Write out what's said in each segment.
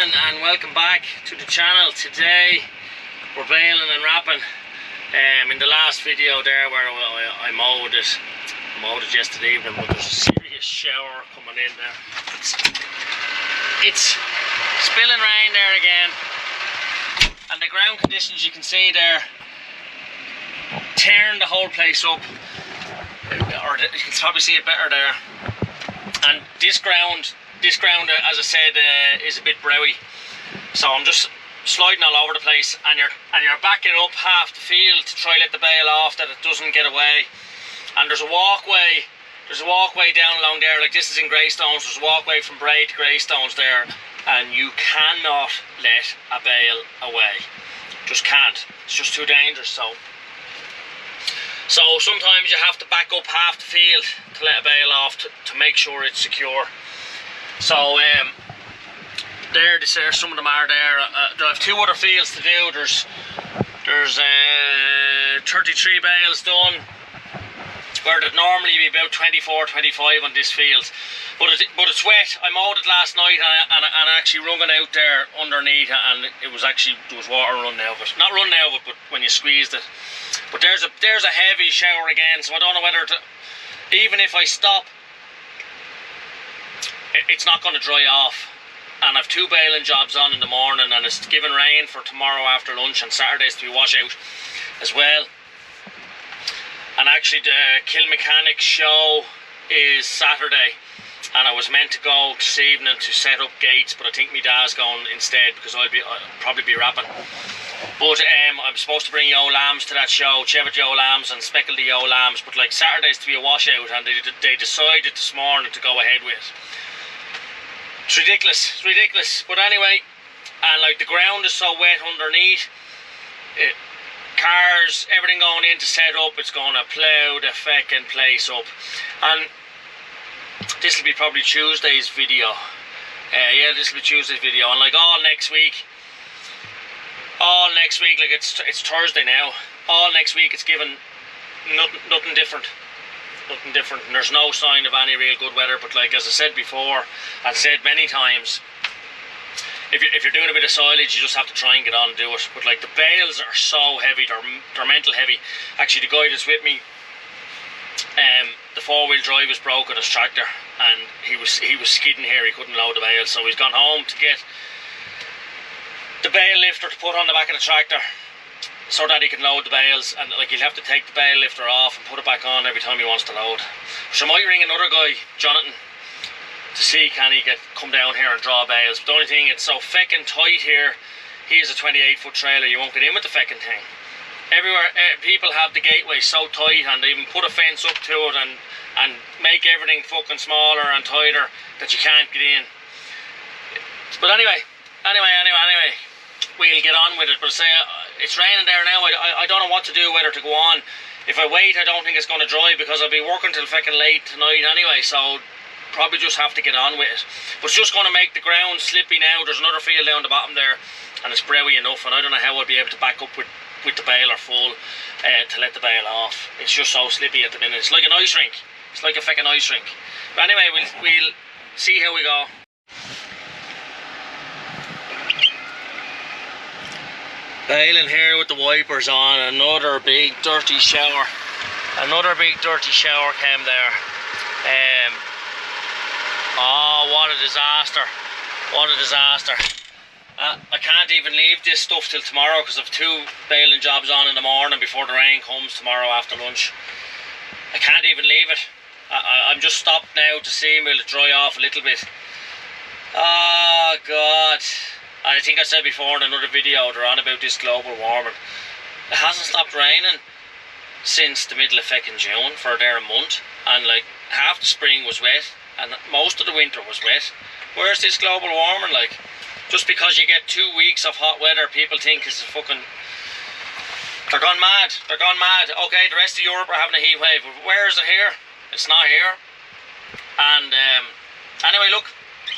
morning and welcome back to the channel. Today we're baling and wrapping. In the last video there where I mowed it yesterday evening, but there's a serious shower coming in there. It's spilling rain there again, and the ground conditions you can see there tearing the whole place up, or you can probably see it better there. And this ground, as I said, is a bit browy, so I'm just sliding all over the place, and you're backing up half the field to try let the bale off that it doesn't get away. And there's a walkway down along there, like this is in Greystones. There's a walkway from Bray to Greystones there, and you cannot let a bale away. Just can't. It's just too dangerous. So sometimes you have to back up half the field to let a bale off to make sure it's secure. So there's some of them are there. I have two other fields to do. There's 33 bales done, where there'd normally be about 24, 25 on this field. But it's wet. I mowed it last night and actually wrung it out there underneath, and it was actually, there was water running out of it. Not running out of it, but when you squeezed it. But there's a heavy shower again, so I don't know whether to, even if I stop, it's not going to dry off. And I've two baling jobs on in the morning, and it's given rain for tomorrow after lunch and Saturdays to be washout as well. And actually the Kilmac show is Saturday, and I was meant to go this evening to set up gates, but I think my dad's going instead because I'll probably be wrapping. But I'm supposed to bring yo lambs to that show, cheviot yo lambs and speckled yo lambs, but like Saturdays to be a washout, and they decided this morning to go ahead with it. It's ridiculous, but anyway, and like the ground is so wet underneath, cars, everything going in to set up, it's going to plough the feckin' place up. And this will be probably Tuesday's video. Yeah, this will be Tuesday's video, and like all next week, like it's Thursday now, all next week it's given nothing different. And there's no sign of any real good weather. But like as I said before, I've said many times, if you're doing a bit of silage, you just have to try and get on and do it. But like the bales are so heavy, they're mental heavy. Actually, the guy that's with me, the four-wheel drive is broke on his tractor, and he was skidding here. He couldn't load the bales, so he's gone home to get the bale lifter to put on the back of the tractor, so that he can load the bales. And like he'll have to take the bale lifter off and put it back on every time he wants to load. So I might ring another guy, Jonathan, to see can he come down here and draw bales. But the only thing, it's so feckin' tight here. He is a 28-foot trailer, you won't get in with the feckin' thing. Everywhere, people have the gateway so tight, and they even put a fence up to it and make everything fucking smaller and tighter that you can't get in. But anyway, we'll get on with it. But say it's raining there now. I don't know what to do, whether to go on. If I wait, I don't think it's going to dry, because I'll be working till fucking late tonight anyway, so probably just have to get on with it. But it's just going to make the ground slippy now. There's another field down the bottom there, and it's browy enough, and I don't know how I'll be able to back up with the baler full to let the bale off. It's just so slippy at the minute. It's like an ice rink. It's like a fucking ice rink. But anyway, we'll see how we go. Baling here with the wipers on. Another big dirty shower came there. Oh, what a disaster, I can't even leave this stuff till tomorrow, because I've two baling jobs on in the morning before the rain comes tomorrow after lunch. I can't even leave it. I'm just stopped now to see will it dry off a little bit. Oh God, I think I said before in another video, they're on about this global warming. It hasn't stopped raining since the middle of fucking June for there a month, and like half the spring was wet and most of the winter was wet. Where's this global warming? Like, just because you get 2 weeks of hot weather, people think it's a fucking, they're gone mad. Okay, the rest of Europe are having a heat wave, but where is it here? It's not here. And anyway, look,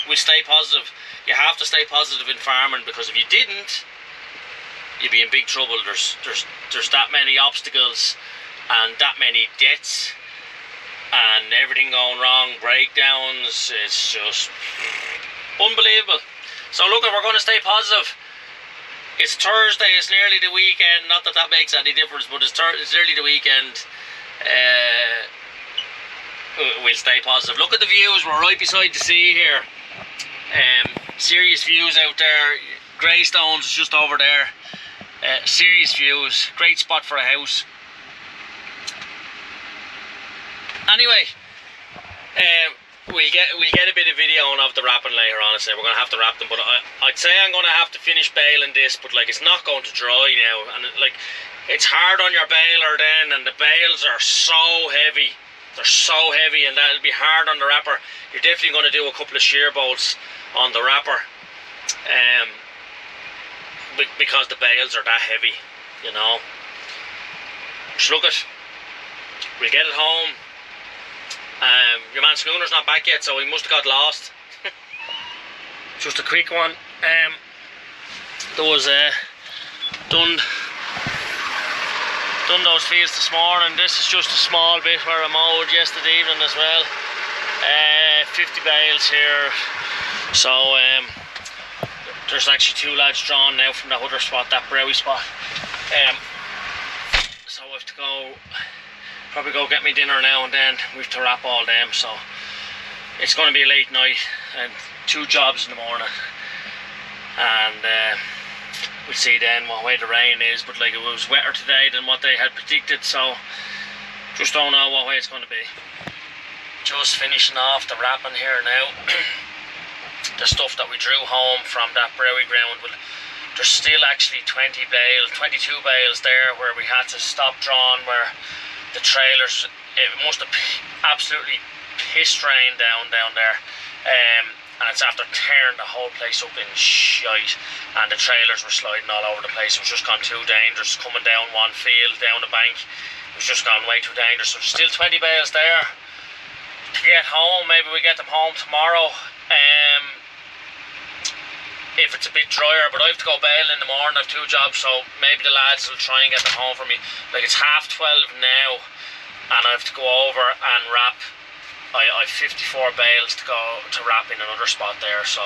we stay positive. You have to stay positive in farming, because if you didn't, you'd be in big trouble. There's that many obstacles and that many deaths and everything going wrong, breakdowns. It's just unbelievable. So look, we're going to stay positive. It's Thursday, it's nearly the weekend. Not that that makes any difference, but it's nearly the weekend. We'll stay positive. Look at the views, we're right beside the sea here. Serious views out there. Greystones is just over there. Serious views, great spot for a house. Anyway, we'll get a bit of video of the wrapping later on. We're going to have to wrap them, but I'd say I'm going to have to finish baling this, but like it's not going to dry now, and like it's hard on your baler then, and the bales are so heavy. They're so heavy, and that'll be hard on the wrapper. You're definitely going to do a couple of shear bolts on the wrapper, because the bales are that heavy, you know. So look, we'll get it home. Your man Schooner's not back yet, so he must have got lost. Just a quick one. There was done those fields this morning. This is just a small bit where I mowed yesterday evening as well. 50 bales here. So there's actually 2 lads drawn now from that other spot, that Browy spot. So I have to probably go get me dinner now, and then we have to wrap all them. So it's going to be a late night and 2 jobs in the morning, and we'll see then what way the rain is. But like, it was wetter today than what they had predicted, so just don't know what way it's going to be. Just finishing off the wrapping here now. The stuff that we drew home from that Browy ground. Well, there's still actually 22 bales there where we had to stop drawing, where the trailers, it must have absolutely pissed rain down there, and it's after tearing the whole place up in shite, and the trailers were sliding all over the place. It was just gone too dangerous coming down one field, down the bank. It was just gone way too dangerous. So there's still 20 bales there to get home. Maybe we get them home tomorrow, if it's a bit drier, but I have to go bail in the morning. I have 2 jobs, so maybe the lads will try and get them home for me. Like, it's 12:30 now, and I have to go over and wrap. I have 54 bales to go to wrap in another spot there, so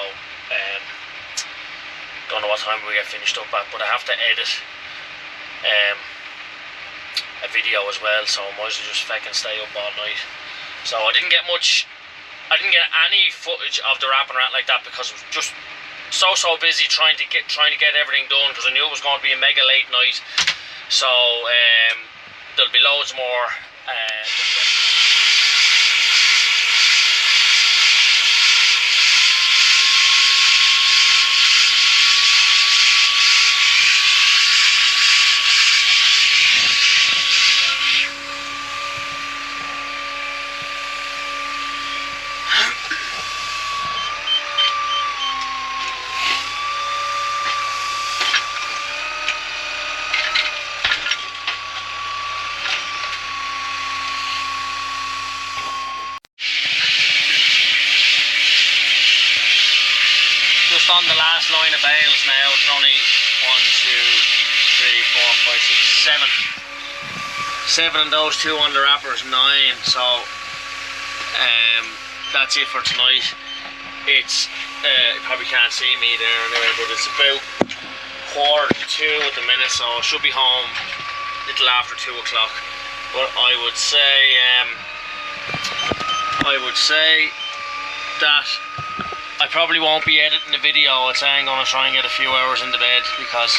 don't know what time we get finished up at, but I have to edit a video as well, so I might as well just fucking stay up all night. So I didn't get any footage of the wrapping rat like that, because it was just so busy trying to get everything done, because I knew it was going to be a mega late night. So there'll be loads more. On the last line of bales now. There's only 1, 2, 3, 4, 5, 6, 7 and those 2 on the wrapper is 9. So that's it for tonight. It's you probably can't see me there anyway, but it's about 1:45 at the minute, so I should be home a little after 2 o'clock. But I would say that I probably won't be editing the video. I'd say I'm going to try and get a few hours in the bed, because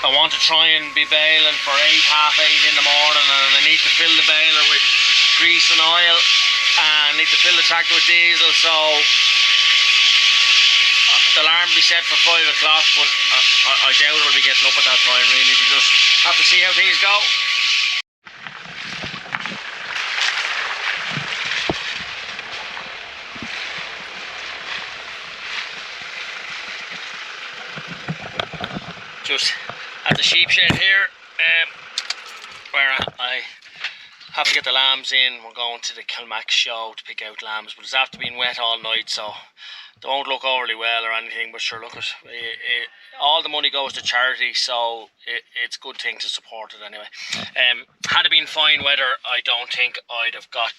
I want to try and be baling for 8, half 8 in the morning, and I need to fill the baler with grease and oil, and need to fill the tractor with diesel, so the alarm will be set for 5 o'clock, but I doubt I'll be getting up at that time really. We just have to see how things go. Just at the sheep shed here, where I have to get the lambs in. We're going to the Kilmac show to pick out lambs, but it's after being wet all night, so they won't look overly well or anything. But sure, look, all the money goes to charity, so it's a good thing to support it anyway. Had it been fine weather, I don't think I'd have got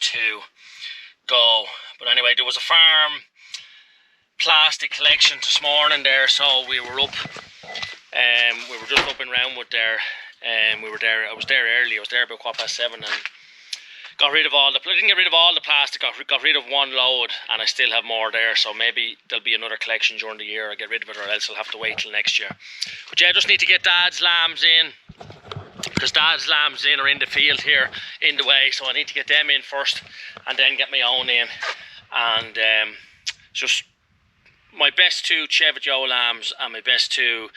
go. But anyway, there was a farm plastic collection this morning there, so we were up. We were just up in Roundwood there. We were there. I was there early. I was there about 7:15 and got rid of all the. I didn't get rid of all the plastic. Got rid of one load, and I still have more there. So maybe there'll be another collection during the year. I get rid of it, or else I'll have to wait till next year. But yeah, I just need to get Dad's lambs in, because Dad's lambs are in the field here in the way. So I need to get them in first, and then get my own in. And just my best 2 Cheviot Joe lambs and my best 2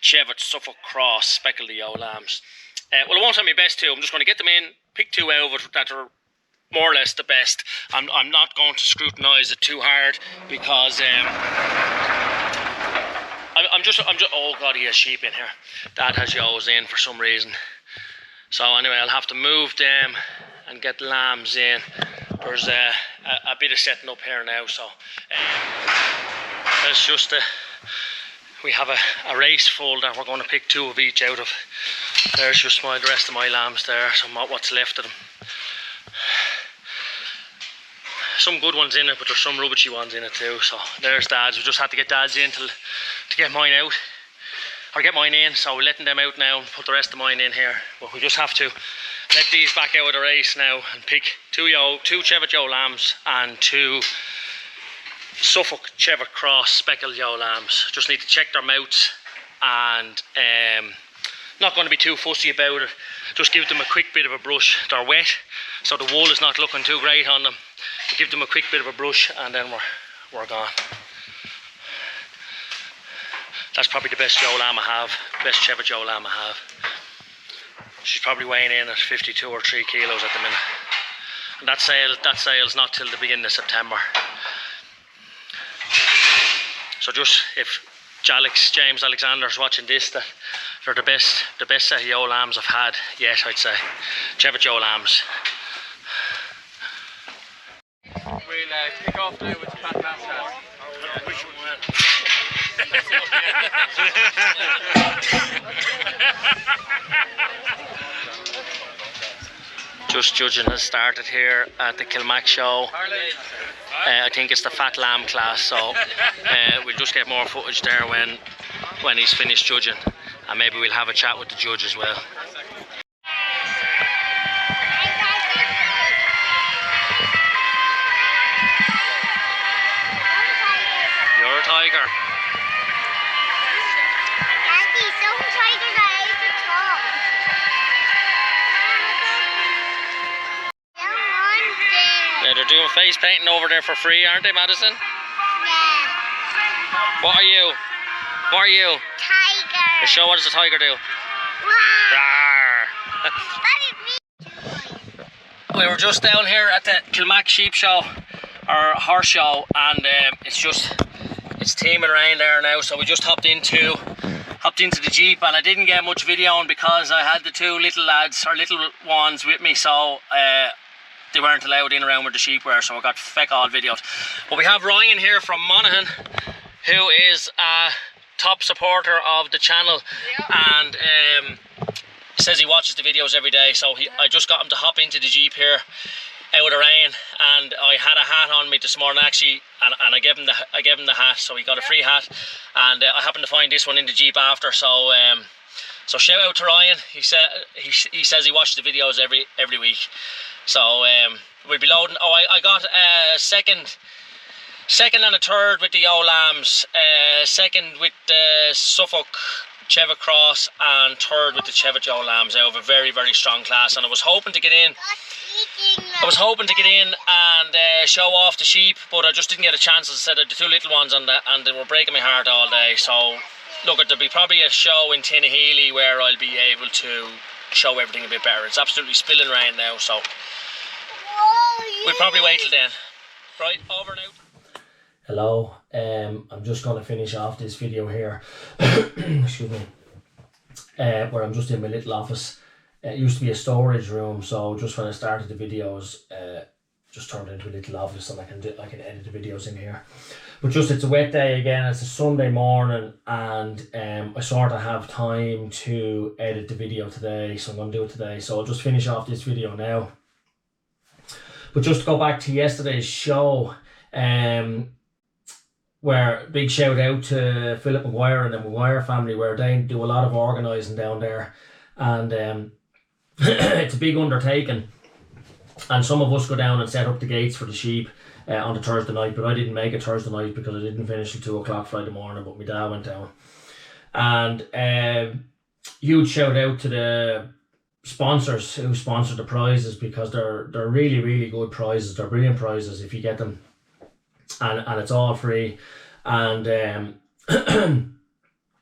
Cheviot Suffolk Cross speckled ewe lambs. Well, I won't say my best 2. I'm just going to get them in, pick 2 out of it that are more or less the best. I'm not going to scrutinise it too hard, because I'm just. Oh God, he has sheep in here. Dad has ewes in for some reason. So anyway, I'll have to move them and get the lambs in. There's a bit of setting up here now, so it's just we have a race full that we're going to pick 2 of each out of. There's just the rest of my lambs there, so what's left of them. Some good ones in it, but there's some rubbishy ones in it too. So there's Dad's. We just had to get Dad's in to get mine out, or get mine in. So we're letting them out now and put the rest of mine in here. But we just have to let these back out of the race now and pick 2 Cheviot Joe lambs and 2 Suffolk Cheviot Cross speckled ewe lambs. Just need to check their mouths, and not going to be too fussy about it. Just give them a quick bit of a brush. They're wet, so the wool is not looking too great on them. Give them a quick bit of a brush, and then we're gone. That's probably the best ewe lamb I have, best Cheviot ewe lamb I have. She's probably weighing in at 52 or 3 kilos at the minute. And that sale's not till the beginning of September. So just if James Alexander's watching this, that they're the best set of ewe lambs I've had yet, I'd say. Cheviot ewe lambs. We'll kick off now with the fat lamb cast. Which one went? Just judging has started here at the Kilmac show. I think it's the fat lamb class, so we'll just get more footage there when he's finished judging, and maybe we'll have a chat with the judge as well. You're a tiger. Daddy, some tigers are out the top. Yeah, they're doing face painting over there for free, aren't they, Madison? Yeah. What are you? What are you? Tiger. Show, what does a tiger do? Rawr. We were just down here at the Kilmac sheep show, or horse show, and it's teeming rain there now, so we just hopped into the Jeep, and I didn't get much videoing because I had the 2 little lads, or little ones, with me, so they weren't allowed in around where the sheep were, so I got feck all videos. But we have Ryan here from Monaghan, who is a top supporter of the channel, and says he watches the videos every day. So I just got him to hop into the Jeep here out of the rain, and I had a hat on me this morning actually, and I gave him the hat, so he got a free hat, and I happened to find this one in the Jeep after. So so shout out to Ryan. He says he watches the videos every week. So we'll be loading. Oh, I got second and a third with the ewe lambs, second with the Suffolk Cheviot Cross, and third with the Cheviot ewe lambs out of a very, very strong class. And I was hoping to get in. And show off the sheep, but I just didn't get a chance. As I said, the 2 little ones, and they were breaking my heart all day. So look, there'll be probably a show in Tinnahealy where I'll be able to show everything a bit better. It's absolutely spilling rain now, so we'll probably wait till then. Right, over now. Hello, I'm just going to finish off this video here, excuse me, where I'm just in my little office. It used to be a storage room, so just when I started the videos, just turned into a little office, and I can edit the videos in here. But just, it's a wet day again, it's a Sunday morning, and I sort of have time to edit the video today, so I'm going to do it today. So I'll just finish off this video now. But just to go back to yesterday's show, where big shout out to Philip McGuire and the McGuire family, where they do a lot of organising down there, and it's a big undertaking. And some of us go down and set up the gates for the sheep on the Thursday night, but I didn't make it Thursday night because I didn't finish till 2 o'clock Friday morning, but my dad went down. And huge shout out to the sponsors who sponsored the prizes, because they're really, really good prizes. They're brilliant prizes if you get them, and it's all free. And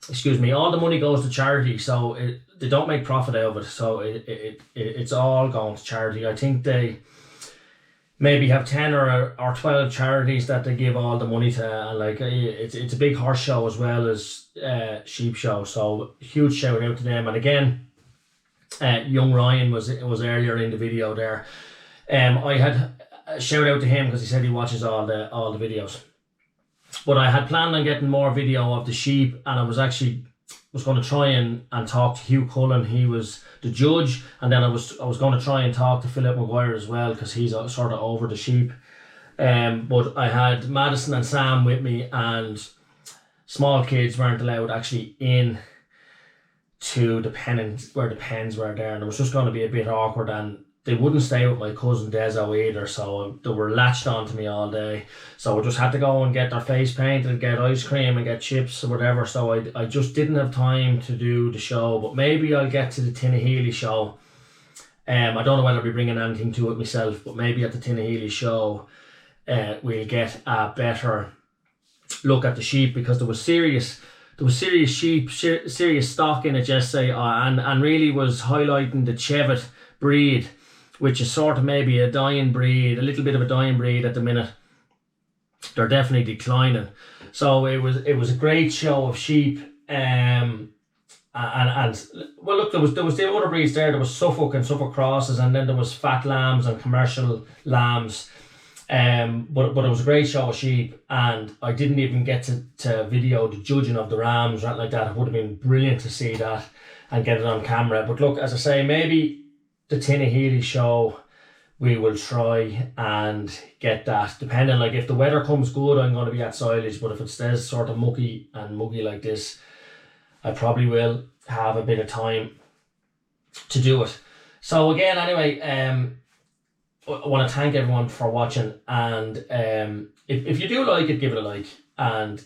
excuse me, all the money goes to charity, so they don't make profit out of it, so it's all going to charity. I think they maybe have 10 or 12 charities that they give all the money to, and like it's a big horse show as well as sheep show, so huge shout out to them. And again, young Ryan was earlier in the video there. I had a shout out to him because he said he watches all the videos, but I had planned on getting more video of the sheep, and I was going to try and talk to Hugh Cullen. He was the judge, and then I was going to try and talk to Philip McGuire as well, because he's sort of over the sheep. But I had Madison and Sam with me, and small kids weren't allowed actually in to the pen where the pens were there, and it was just going to be a bit awkward, and they wouldn't stay with my cousin Dezo either, so they were latched on to me all day. So I just had to go and get their face painted, get ice cream and get chips or whatever, so I just didn't have time to do the show. But maybe I'll get to the Tinnahealy show. I don't know whether I'll be bringing anything to it myself, but maybe at the Tinnahealy show we'll get a better look at the sheep, because there was serious sheep, serious stock in it yesterday, and really was highlighting the Cheviot breed, which is sort of maybe a dying breed, a little bit of a dying breed at the minute. They're definitely declining. So it was a great show of sheep. And well, look, there was the other breeds there. There was Suffolk and Suffolk crosses, and then there was fat lambs and commercial lambs. But it was a great show of sheep, and I didn't even get to video the judging of the rams or anything like that. It would have been brilliant to see that and get it on camera. But look, as I say, maybe the Tinnahealy show we will try and get that, depending, like if the weather comes good I'm going to be at Silage, but if it stays sort of mucky like this, I probably will have a bit of time to do it. So again, anyway, I want to thank everyone for watching, and if you do like it, give it a like, and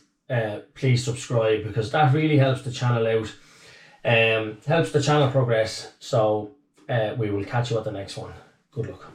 please subscribe, because that really helps the channel out, helps the channel progress. So we will catch you at the next one. Good luck.